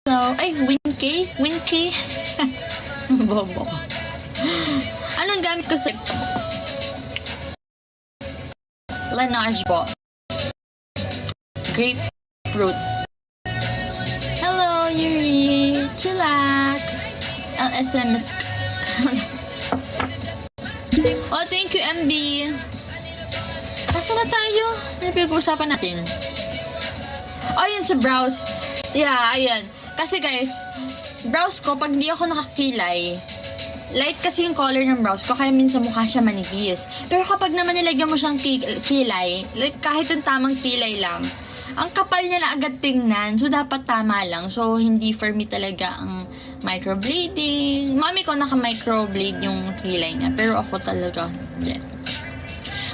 Hello. Ay, Winky? Winky? Bobo. Anong gamit ko sa lips? Laneige po. Grapefruit. Hello, Yuri. Chillax. LSMS. Oh, thank you, MB. Nasaan na tayo? Ano pinag-uusapan natin? Oh, yun sa brows. Yeah, ayan. Kasi guys, brows ko, pag hindi ako nakakilay, light kasi yung color ng brows ko, kaya minsan mukha siya manipis. Pero kapag naman nilagyan mo siyang kilay, like kahit yung tamang kilay lang, ang kapal niya na agad tingnan. So, dapat tama lang. So, hindi for me talaga ang microblading. Mami ko naka-microblade yung kilay niya. Pero ako talaga, hindi.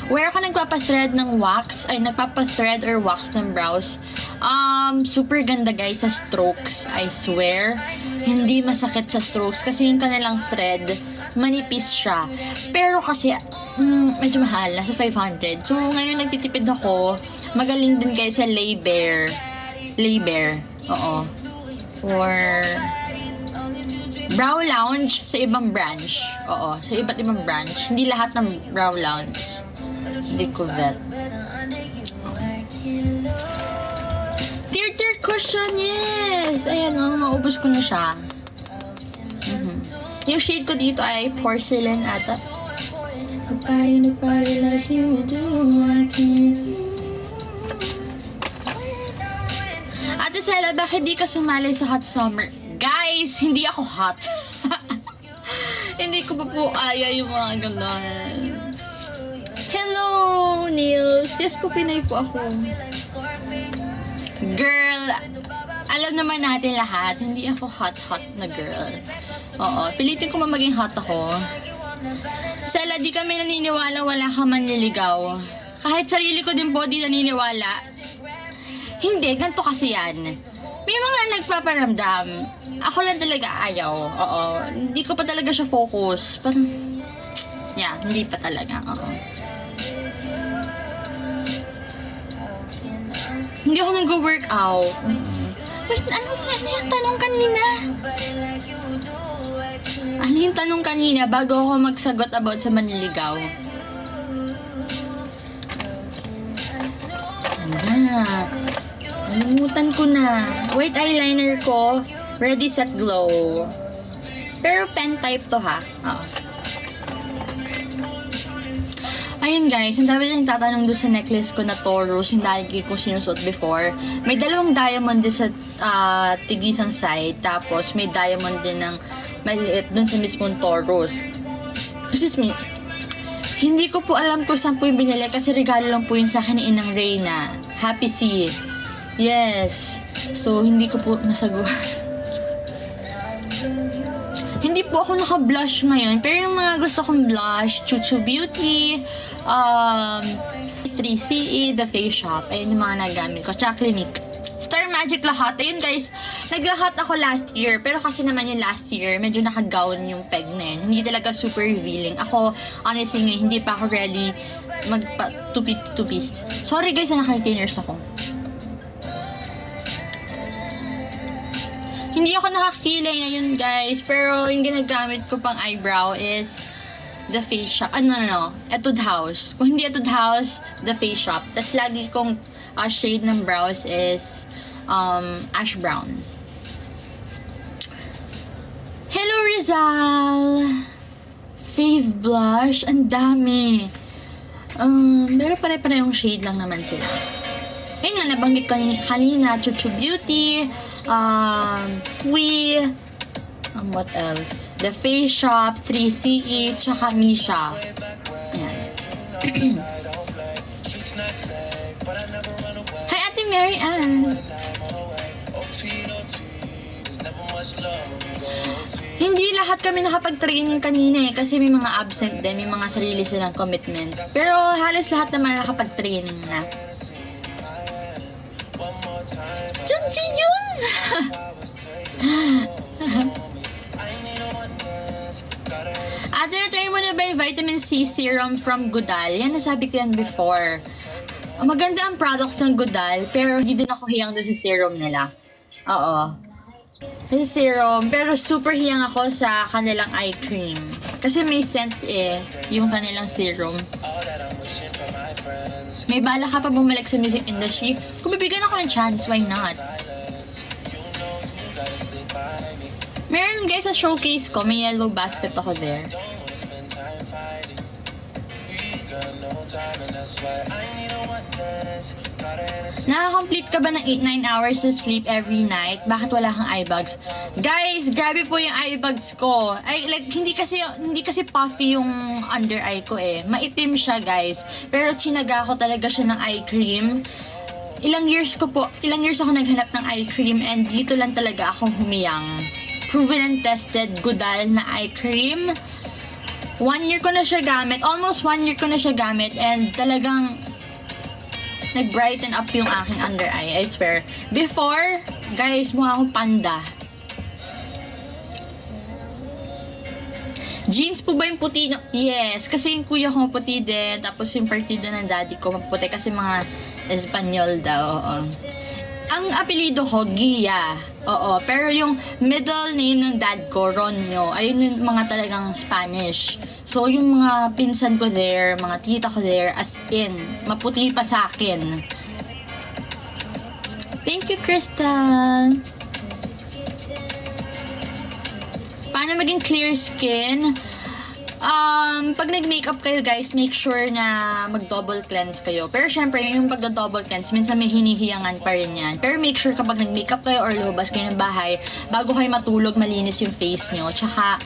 Where ako nagpapathread ng wax, ay nagpapathread or wax ng brows. Super ganda guys sa strokes, I swear. Hindi masakit sa strokes kasi yung kanilang thread, manipis siya. Pero kasi, medyo mahal, nasa 500. So, ngayon nagtitipid ako. Magaling din guys sa Laybear. Laybear, oo. Or Brow Lounge sa ibang branch. Oo, sa iba't ibang branch. Hindi lahat ng Brow Lounge. Hindi ko vet. Tear cushion, yes! Ayan, maubos ko na siya. Yung shade ko dito ay porcelain ata. Nobody like you do, I can't. Ate Sela, bakit di ka sumali sa hot summer? Guys, hindi ako hot. Hindi ko pa po kaya yung mga gano'n. Hello, Niels. Yes po, Pinay po ako. Girl, alam naman natin lahat, hindi ako hot na girl. Oo, pilitin ko maging hot ako. Sela, di kami naniniwala wala ka manliligaw. Kahit sarili ko din po di naniniwala. Hindi, ganito kasi yan. May mga nagpaparamdam. Ako lang talaga ayaw. Oo, hindi ko pa talaga siya focus. Parang, yeah, hindi pa talaga. Oo. Hindi ako nag-workout. Wait, ano yung tanong kanina? Ano yung tanong kanina bago ako magsagot about sa manliligaw? Nalimutan ko na. White eyeliner ko, ready, set, glow. Pero pen type to ha. Oo. Ayun guys, ang dami nang tatanong doon sa necklace ko na Taurus, yung lagi ko sinusot before. May dalawang diamond din sa tigisang side, tapos may diamond din ng maliit doon sa mismong Taurus. Excuse me. Hindi ko po alam kung saan po yung binili kasi regalo lang po yun sa akin ni Inang Reyna. Happy C. Yes. So, hindi ko po nasagot. Hindi po ako naka-blush ngayon. Pero yung mga gusto kong blush, Chuchu Beauty, 3CE, The Face Shop. Ayun yung mga nagamit ko. Tsaka Clinique. Star Magic lahat. Ayun guys, naglahat ako last year. Pero kasi naman yung last year, medyo naka-gown yung peg na yun. Hindi talaga super revealing. Ako, honestly nga, hindi pa ako ready magpa-two-piece. Sorry guys, naka-retainers ako. Hindi ako nakakilay ngayon guys. Pero yung ginagamit ko pang eyebrow is The Face Shop. No. Etude House. Kung hindi Etude House, The Face Shop. Tapos lagi kong shade ng brows is ash brown. Hello Rizal! Fave blush. Ang dami. Pero pare-pare yung shade lang naman sila. Ayun nga, nabanggit ko kanina. Chuchu Beauty. Fui. What else? The Face Shop, 3CE, tsaka Misha. Ayan. Hi, Ate Mary Ann. Hindi lahat kami nakapag-training kanina kasi may mga absent din, may mga sarili silang commitment. Pero halos lahat naman nakapag-training na. Junji yun! Ate, na-try mo na ba yung vitamin C serum from Godal? Yan, nasabi ko yan before. Maganda ang products ng Godal, pero hindi din ako hiyang doon sa serum nila. Oo. Yung serum, pero super hiyang ako sa kanilang eye cream. Kasi may scent yung kanilang serum. May bala ka pa bumalik sa music industry? Kung bibigyan ako ng chance, why not? Meron guys sa showcase ko, may yellow basket ako there. Nakakomplete ka ba ng 8-9 hours of sleep every night? Bakit wala kang eye bags? Guys, grabe po yung eye bags ko. Ay, like, hindi kasi puffy yung under eye ko Maitim siya, guys. Pero chinaga ko talaga siya ng eye cream. Ilang years ako naghanap ng eye cream and dito lang talaga akong humiyang. Proven and tested, Goodal na eye cream. 1 year ko na siya gamit. Almost 1 year ko na siya gamit and talagang nag-brighten up yung aking under eye. I swear. Before, guys, mukha akong panda. Jeans po ba yung puti? No? Yes. Kasi yung kuya ko puti din. Tapos yung partido ng daddy ko maputi. Kasi mga Espanyol daw. Ang apelido ko, Gia. Oo. Pero yung middle name ng dad ko, Ronyo. Ayun yung mga talagang Spanish. So, yung mga pinsan ko there, mga tita ko there, as in, maputi pa sa akin. Thank you, Crystal. Paano maging clear skin? Pag nag-makeup kayo, guys, make sure na mag-double cleanse kayo. Pero syempre, yung pag-double cleanse, minsan may hinihiyangan pa rin yan. Pero make sure kapag nag-makeup kayo or lumabas kayo ng bahay, bago kayo matulog, malinis yung face nyo. Tsaka,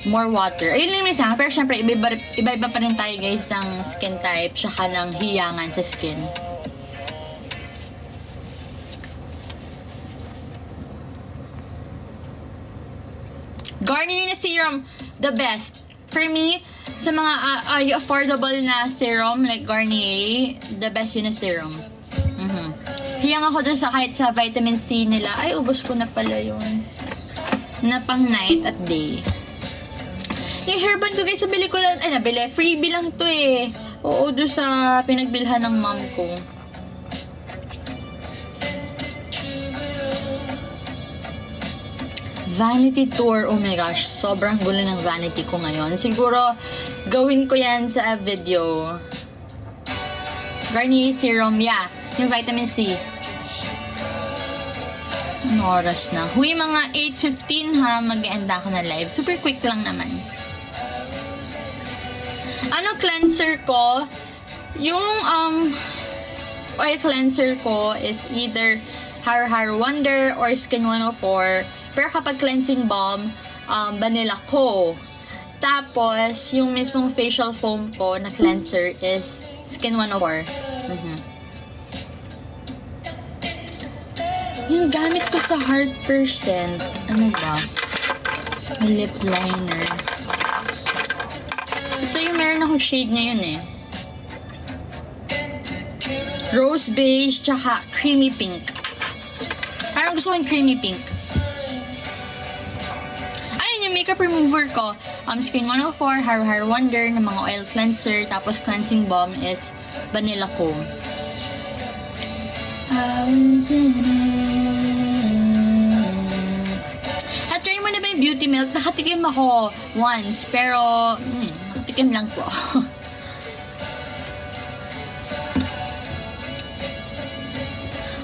more water. Ayun lang minsan. Pero syempre, iba-iba pa rin tayo, guys, ng skin type, tsaka ng hiyangan sa skin. Garnier na serum, the best. For me, sa mga affordable na serum like Garnier, the best yun na serum. Hiyang ako dun sa kahit sa vitamin C nila. Ay, ubos ko na pala yun. Na pang night at day. Yung hairband ko guys, nabili ko lang, freebie lang to Oo, doon sa pinagbilhan ng mom ko. Vanity tour, oh my gosh, sobrang gulo ng vanity ko ngayon. Siguro, gawin ko yan sa video. Garnier serum, yeah. Yung vitamin C. Anong oras na? Huy, mga 8:15 ha, mag-eenda ako na live. Super quick lang naman. Ano cleanser ko? Yung oil cleanser ko is either Har Wonder or Skin 104. Pero kapag cleansing balm, Vanilla Co. Tapos, yung mismong facial foam ko na cleanser is Skin 104. Yung gamit ko sa Heart Percent, ano ba? Lip liner. Ito yung meron akong shade ngayon Rose beige, tsaka creamy pink. Parang gusto ko yung creamy pink. Ayun yung makeup remover ko. Skin 104, Har Wonder na mga oil cleanser. Tapos cleansing balm is Vanilla Co. At try mo na ba yung beauty milk? Nakatikim ako once, pero nakatikim lang po.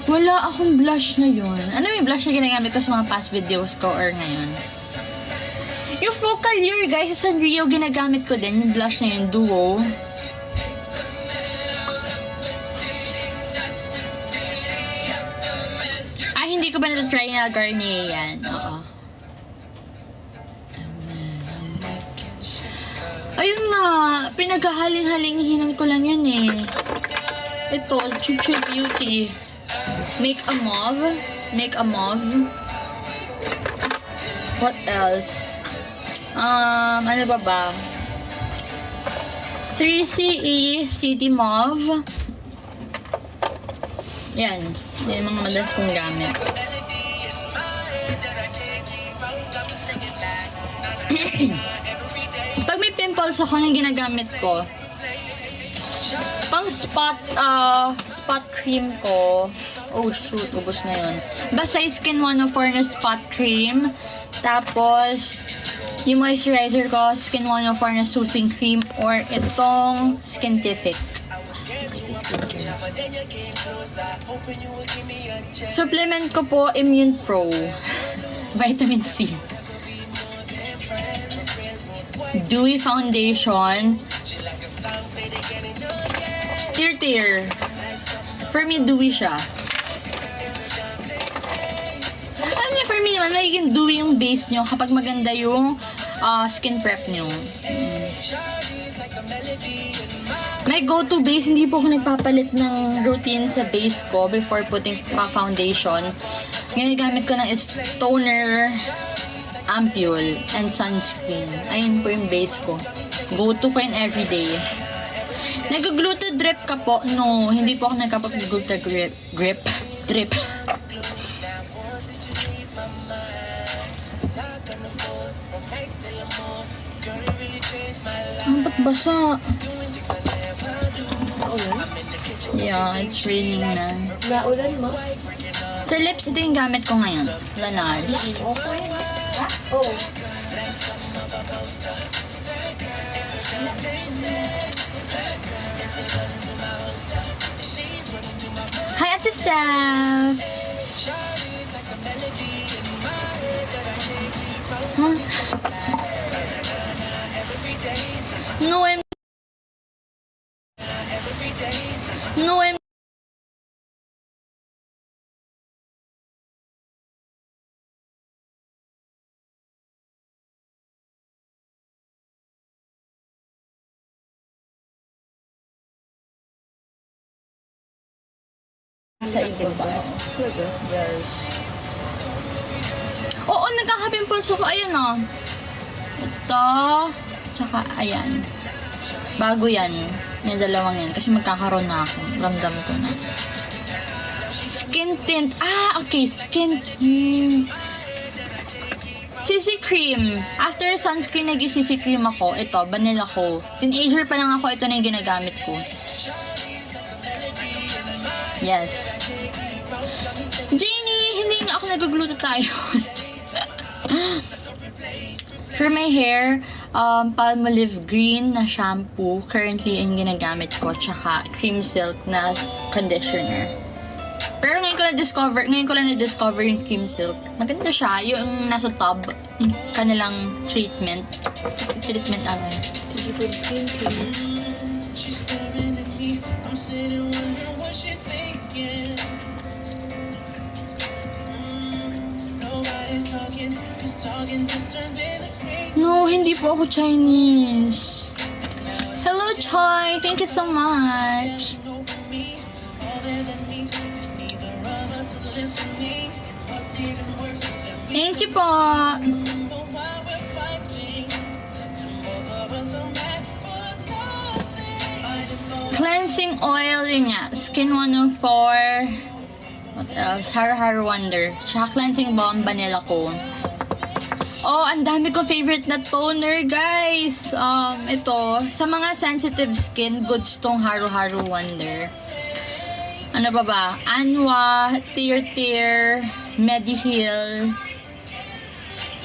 Wala akong blush ngayon. Ano yung blush na ginagamit ko sa mga past videos ko or ngayon? Yung Focalier, guys, sa Sanrio ginagamit ko din. Yung blush na yun, Duo. Ay, hindi ko ba natatry na Garnier yan? Oo. Ayun nga, pinaghahaling-halinginan ko lang yun Ito, Chuchu Beauty. Make a mauve. What else? Ano ba? 3CE City Mauve. Yan yung mga madalas kong gamit. Pag may pimples ako, yung ginagamit ko, pang spot cream ko, oh shoot, ubos na yun. Basta yung Skin 104 na spot cream. Tapos, yung moisturizer ko, Skin 104 na soothing cream. Or itong Skintific. Supplement ko po, Immune Pro. Vitamin C. Dewy Foundation. Tear. For me, dewy siya. Alam niyo, for me naman, magiging dewy yung base nyo kapag maganda yung skin prep nyo. My go-to base, hindi po ako nagpapalit ng routine sa base ko before putting foundation. Ginagamit ko lang is toner, ampule, and sunscreen. Ayun po yung base ko. Go-to ko yun everyday. Nag-gluta drip ka po? No, hindi po ako nagkapag-gluta drip. Ba't basa? Yeah, it's raining na. Naulan mo? Sa lips, ito yung gamit ko ngayon. Laneige. Okay. Oo. Hi, Ate Steph! Huh? No, I'm Sa ikin ba? Yes. Oo, nagkaka-pimples ako. Ayan o. Ito. Tsaka, ayan. Bago yan. Yung dalawang yan. Kasi magkakaroon na ako. Ramdam ko na. Skin tint. Okay. Skin. CC cream. After sunscreen, nag-CC cream ako. Ito, vanilla ko. Teenager pa lang ako. Ito na yung ginagamit ko. Yes. Janie, hindi nga ako nag-glutathione. For my hair, Palmolive Green na shampoo. Currently, yung ginagamit ko. Tsaka Cream Silk na conditioner. Pero ngayon ko lang na-discover yung Cream Silk. Maganda siya. Yung nasa tub. Yung kanilang treatment. Treatment ano yun? Thank you for the skin care. No, hindi po ako Chinese. Hello, Choi. Thank you so much. Thank you po. Cleansing oil, yun nga. Skin 104. What else? Haru Wonder. Tsaka cleansing balm, vanilla ko. Oh, ang dami ko favorite na toner, guys. Ito, sa mga sensitive skin, goods tong Haru Wonder. Ano ba? Anwa, Tear, Mediheal,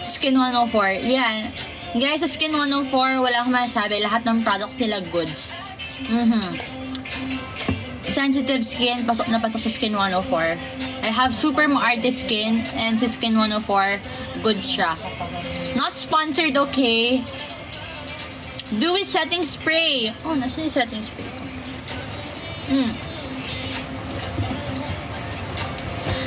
Skin 104. Yan. Guys, sa Skin 104, wala akong masasabi. Lahat ng products sila goods. Sensitive skin, pasok na pasok sa Skin 104. I have super Moarte skin and sa Skin 104, goods siya. Not sponsored, okay? Dewy setting spray. Oh, nasa yung setting spray?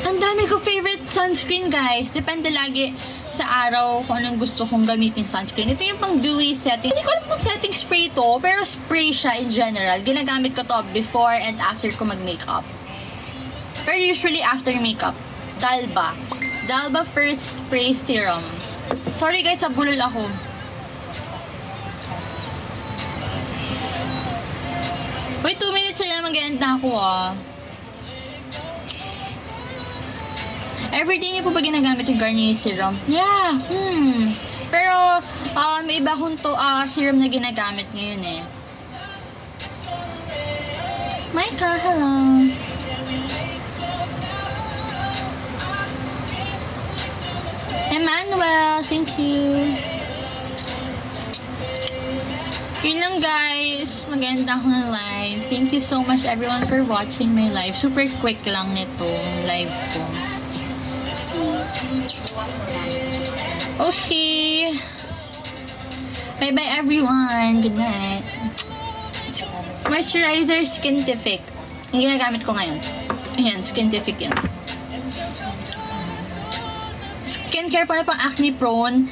Ang dami ko favorite sunscreen, guys. Depende lagi sa araw kung anong gusto kong gamitin sunscreen. Ito yung pang dewy setting. Hindi ko alam kung setting spray to, pero spray siya in general. Ginagamit ko to before and after ko mag-makeup. Pero usually after makeup. Dalba First Spray Serum. Sorry guys, sabulol ako. Wait, 2 minutes na mag-end na ako Everyday niyo po ba ginagamit yung Garnier serum? Yeah, Pero, may iba akong serum na ginagamit ngayon Micah, hello. Noel. Thank you. Yun lang guys. Maganda ako ng live. Thank you so much everyone for watching my live. Super quick lang nito live ko. Okay. Bye-bye everyone. Good night. Moisturizer Skintific. Yung ginagamit ko ngayon. Ayan, Skintific yan. Skincare pa na pang acne prone.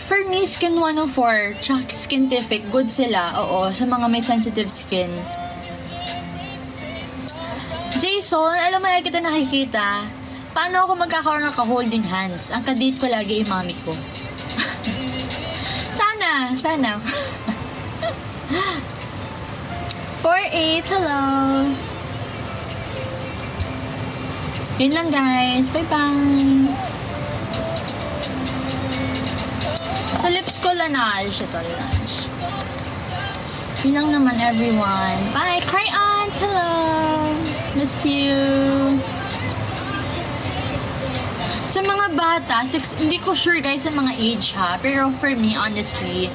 For me, Skin 104, tsaka Skintific, good sila. Oo, sa mga may sensitive skin. Jason, alam mo na kita nakikita. Paano ako magkakaroon ng ka-holding hands? Ang kadate ko lagi yung mami ko. Sana. 48, hello. Yun lang guys. Bye-bye. Sa lips ko, Laneige. Ito, Laneige. Yun lang naman, everyone. Bye! Cry on! Hello! Miss you! Sa mga bata, hindi ko sure guys sa mga age ha, pero for me, honestly,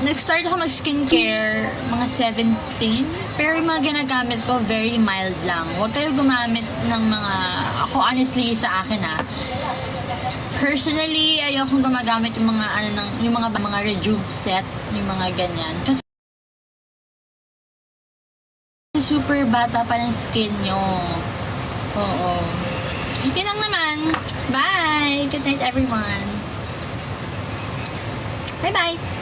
nag-start ako mag-skincare mga 17, pero yung mga ginagamit ko, very mild lang. Huwag kayo gumamit ng mga, ako honestly sa akin ha, personally, ayokong gumagamit yung mga yung mga rejuve set, yung mga ganyan. Kasi super bata pa ng skin nyo. Oo. Yun lang naman. Bye! Good night everyone. Bye-bye!